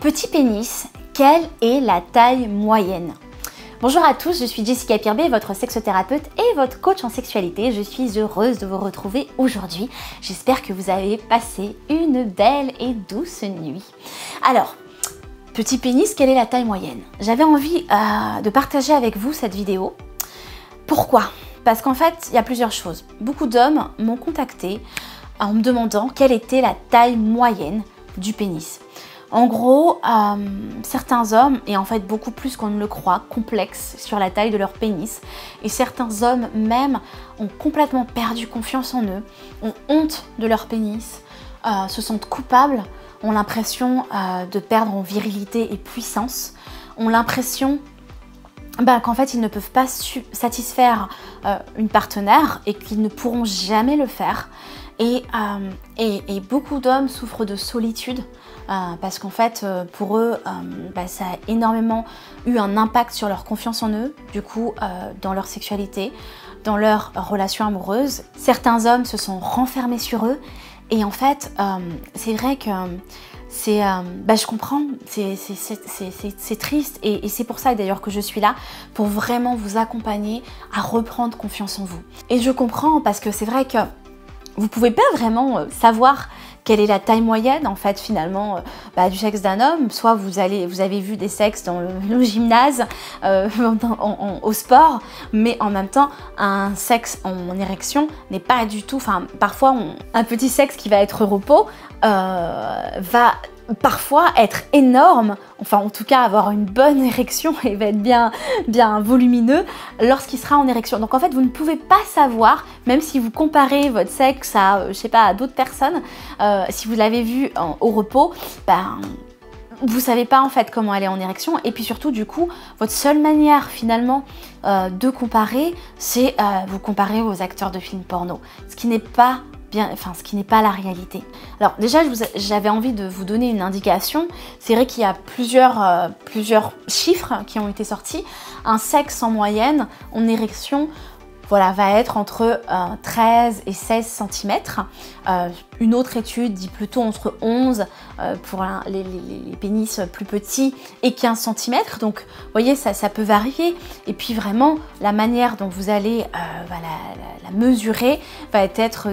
Petit pénis, quelle est la taille moyenne? Bonjour à tous, je suis Jessica Pirbet, votre sexothérapeute et votre coach en sexualité. Je suis heureuse de vous retrouver aujourd'hui. J'espère que vous avez passé une belle et douce nuit. Alors, petit pénis, quelle est la taille moyenne? J'avais envie de partager avec vous cette vidéo. Pourquoi? Parce qu'en fait, il y a plusieurs choses. Beaucoup d'hommes m'ont contacté en me demandant quelle était la taille moyenne du pénis. En gros, certains hommes, et en fait beaucoup plus qu'on ne le croit, complexent sur la taille de leur pénis. Et certains hommes même ont complètement perdu confiance en eux, ont honte de leur pénis, se sentent coupables, ont l'impression de perdre en virilité et puissance, ont l'impression qu'en fait ils ne peuvent pas satisfaire une partenaire et qu'ils ne pourront jamais le faire. Et beaucoup d'hommes souffrent de solitude parce qu'en fait pour eux ça a énormément eu un impact sur leur confiance en eux, du coup dans leur sexualité, dans leur relation amoureuse. Certains hommes se sont renfermés sur eux et en fait c'est vrai que je comprends, c'est triste et c'est pour ça d'ailleurs que je suis là, pour vraiment vous accompagner à reprendre confiance en vous. Et je comprends parce que c'est vrai que vous pouvez pas vraiment savoir quelle est la taille moyenne en fait finalement du sexe d'un homme. Soit vous avez vu des sexes dans le gymnase, au sport, mais en même temps un sexe en érection n'est pas du tout, parfois un petit sexe qui va être repos va parfois être énorme, en tout cas avoir une bonne érection et va être bien volumineux lorsqu'il sera en érection. Donc en fait vous ne pouvez pas savoir, même si vous comparez votre sexe à, je sais pas, à d'autres personnes, si vous l'avez vu au repos, vous savez pas en fait comment elle est en érection. Et puis surtout du coup votre seule manière finalement de comparer, c'est vous comparer aux acteurs de films porno, ce qui n'est pas la réalité. Alors déjà, j'avais envie de vous donner une indication. C'est vrai qu'il y a plusieurs chiffres qui ont été sortis. Un sexe en moyenne, en érection, va être entre 13 et 16 cm. Une autre étude dit plutôt entre 11 pour les pénis plus petits et 15 cm. Donc, vous voyez, ça peut varier. Et puis vraiment, la manière dont vous allez la mesurer va être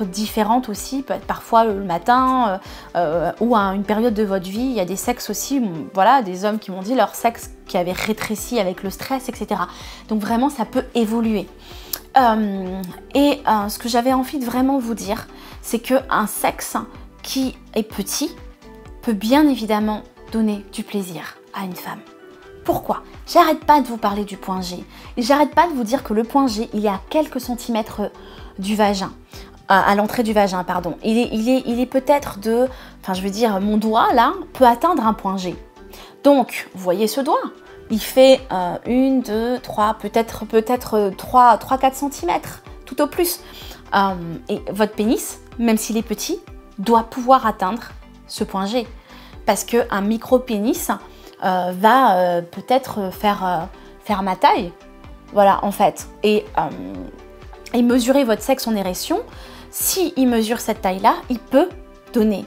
différente aussi. Parfois le matin ou à une période de votre vie. Il y a des sexes aussi, des hommes qui m'ont dit leur sexe qui avait rétréci avec le stress, etc. Donc vraiment, ça peut évoluer. Ce que j'avais envie de vraiment vous dire, c'est qu'un sexe qui est petit peut bien évidemment donner du plaisir à une femme. Pourquoi? J'arrête pas de vous parler du point G. Et j'arrête pas de vous dire que le point G, il est à quelques centimètres du vagin. À l'entrée du vagin, pardon. Il est peut-être mon doigt là peut atteindre un point G. Donc, vous voyez ce doigt? Il fait 1, 2, 3, peut-être 3-4 cm, tout au plus. Et votre pénis, même s'il est petit, doit pouvoir atteindre ce point G. Parce qu'un micro-pénis va peut-être faire ma taille. Voilà, en fait. Et mesurer votre sexe en érection, s'il mesure cette taille-là, il peut donner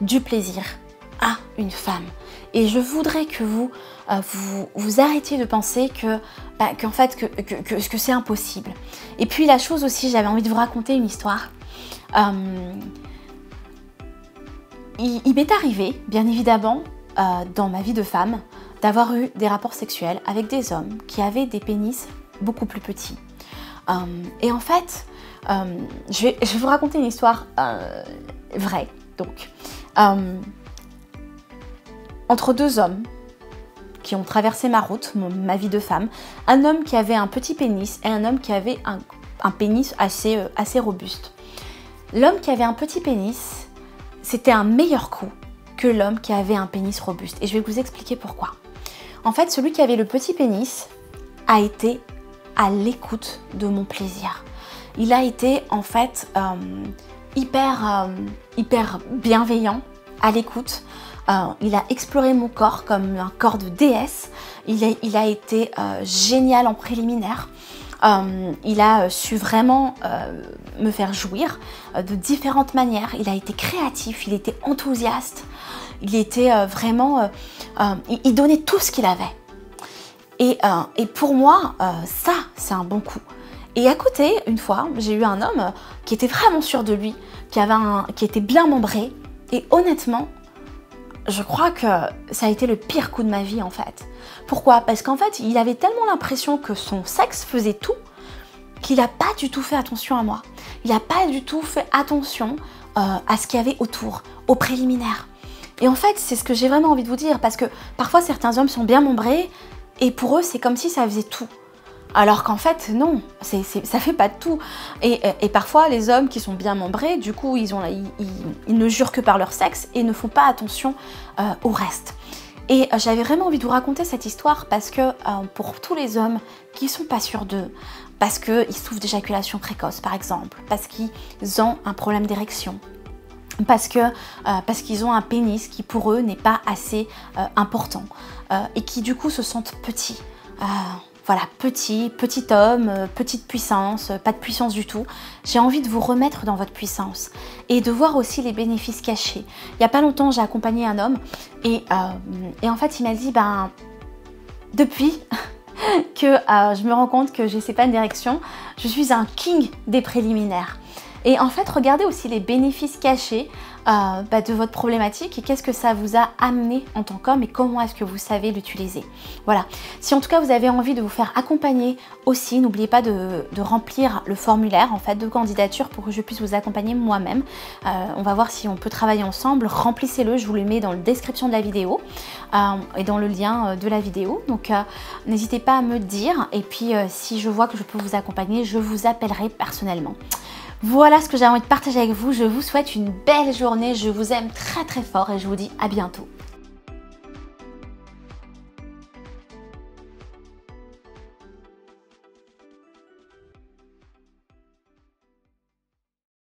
du plaisir à une femme. Et je voudrais que vous arrêtiez de penser que c'est impossible. Et puis la chose aussi, j'avais envie de vous raconter une histoire. Il m'est arrivé, bien évidemment, dans ma vie de femme, d'avoir eu des rapports sexuels avec des hommes qui avaient des pénis beaucoup plus petits. Et en fait, je vais vous raconter une histoire vraie. Donc, entre deux hommes qui ont traversé ma route, ma vie de femme, un homme qui avait un petit pénis et un homme qui avait un pénis assez robuste. L'homme qui avait un petit pénis, c'était un meilleur coup que l'homme qui avait un pénis robuste. Et je vais vous expliquer pourquoi. En fait, celui qui avait le petit pénis a été à l'écoute de mon plaisir. Il a été en fait hyper bienveillant, à l'écoute. Il a exploré mon corps comme un corps de déesse. Il a été génial en préliminaire. Il a su vraiment me faire jouir de différentes manières. Il a été créatif, il était enthousiaste. il était vraiment... il donnait tout ce qu'il avait. Et pour moi, ça, c'est un bon coup. Et à côté, une fois, j'ai eu un homme qui était vraiment sûr de lui, qui était bien membré. Et honnêtement, je crois que ça a été le pire coup de ma vie en fait. Pourquoi? Parce qu'en fait, il avait tellement l'impression que son sexe faisait tout qu'il n'a pas du tout fait attention à moi. Il n'a pas du tout fait attention à ce qu'il y avait autour, aux préliminaires. Et en fait, c'est ce que j'ai vraiment envie de vous dire, parce que parfois certains hommes sont bien membrés et pour eux, c'est comme si ça faisait tout. Alors qu'en fait, non, ça fait pas de tout. Et parfois, les hommes qui sont bien membrés, du coup, ils ne jurent que par leur sexe et ne font pas attention au reste. Et j'avais vraiment envie de vous raconter cette histoire parce que pour tous les hommes qui sont pas sûrs d'eux, parce qu'ils souffrent d'éjaculation précoce par exemple, parce qu'ils ont un problème d'érection, parce qu'ils ont un pénis qui pour eux n'est pas assez important et qui du coup se sentent petits. Voilà, petit homme, petite puissance, pas de puissance du tout. J'ai envie de vous remettre dans votre puissance et de voir aussi les bénéfices cachés. Il n'y a pas longtemps, j'ai accompagné un homme et en fait, il m'a dit, ben, depuis que je me rends compte que j'ai ces pannes d'érection, je suis un king des préliminaires. Et en fait, regardez aussi les bénéfices cachés de votre problématique et qu'est-ce que ça vous a amené en tant qu'homme et comment est-ce que vous savez l'utiliser. Voilà. Si en tout cas vous avez envie de vous faire accompagner aussi, n'oubliez pas de remplir le formulaire en fait de candidature pour que je puisse vous accompagner moi-même. On va voir si on peut travailler ensemble. Remplissez-le, je vous le mets dans la description de la vidéo et dans le lien de la vidéo. Donc n'hésitez pas à me dire et puis si je vois que je peux vous accompagner, je vous appellerai personnellement. Voilà ce que j'ai envie de partager avec vous. Je vous souhaite une belle journée. Je vous aime très très fort et je vous dis à bientôt.